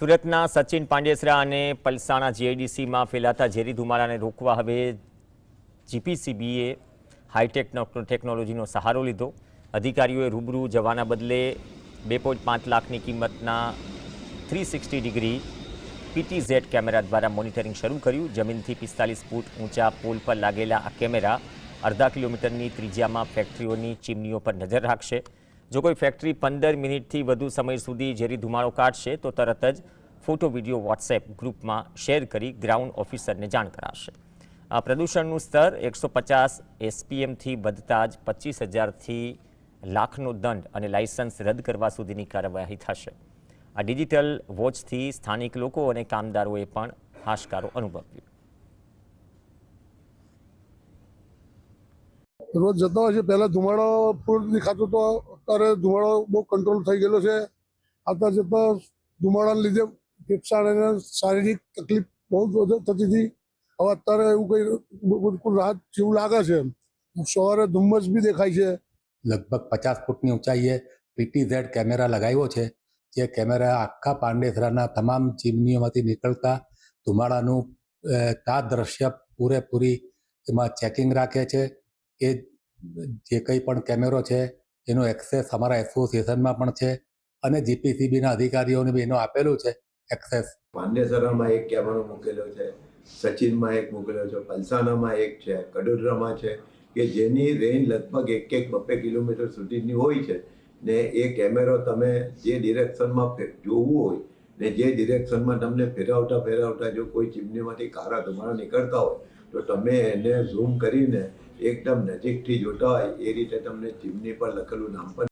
સુરતના સચિન પાંડેસરા અને પલસાણા જીઆઈડીસીમાં ફેલાતા ઝેરી ધુમાડાને રોકવા હવે જીપીસીબીએ હાઈટેક ટેકનોલોજીનો સહારો લીધો। અધિકારીઓએ રૂબરૂ જવાના બદલે 2.5 લાખની કિંમતના 360 ડિગ્રી પીટીઝેડ કેમેરા દ્વારા મોનિટરિંગ શરૂ કર્યું। જમીનથી 45 ફૂટ ઊંચા પોલ પર લાગેલા આ કેમેરા અડધા કિલોમીટરની ત્રિજ્યામાં ફેક્ટરીઓની ચીમનીઓ પર નજર રાખશે। જો કોઈ ફેક્ટરી 15 મિનિટથી વધુ સમય સુધી ઝેરી ધુમાડો કાઢશે તો તરત જ ફોટો વિડીયો વોટ્સએપ ગ્રુપમાં શેર કરી ગ્રાઉન્ડ ઓફિસરને જાણ કરાશે। આ પ્રદૂષણનું સ્તર 150 એસપીએમથી વધતા જ 25,000થી લાખનો દંડ અને લાયસન્સ રદ કરવા સુધીની કાર્યવાહી થશે। આ ડિજિટલ વોચથી સ્થાનિક લોકો અને કામદારોએ પણ હાશકારો અનુભવ્યો। रोज जता હોય છે પહેલા ધુમાડો ફૂલ દેખાતો તો અત્યારે ધુમાડો બહુ કંટ્રોલ થઈ ગયેલો છે। आता જતા ધુમાડાને લીધે ફેફસાં અને શારીરિક તકલીફ બહુ જ થતી હતી। હવે અત્યારે એવું કંઈ બિલકુલ રાહત જેવું લાગે છે। સવારે ધુમ્મસ બી દેખાય છે। लगभग 50 फूटनी ऊंचाईए पीटीजेड कैमेरा लगाव्यो छे। जे कैमेरा आखा પાંડેસરાના તમામ ચીમનીઓમાંથી નીકળતા ધુમાડાનું તા દ્રશ્ય પૂરેપૂરી એમાં ચેકિંગ રાખે છે। એ જે કંઈ પણ કેમેરો છે એનો એક્સેસ અમારા એસોસિએશનમાં પણ છે અને જીપીસીબીના અધિકારીઓને બી એનો આપેલું છે એક્સેસ। પાંડેસરામાં એક કેમેરો મૂકેલો છે, સચિનમાં એક મૂકેલો છે, પલસાણામાં એક છે, કડોદરામાં છે કે જેની રેન્જ લગભગ 1-2 કિલોમીટર સુધીની હોય છે ને એ કેમેરો તમે જે ડિરેક્શનમાં જોવું હોય ને જે ડિરેક્શનમાં તમને ફેરવતા જો કોઈ ચીમનીમાંથી કાળા ધુમાડા નીકળતા હોય તો તમે એને ઝૂમ કરીને એકદમ નજીકથી જોતા હોય એ રીતે તમને ચીમની પર લખેલું નામ પણ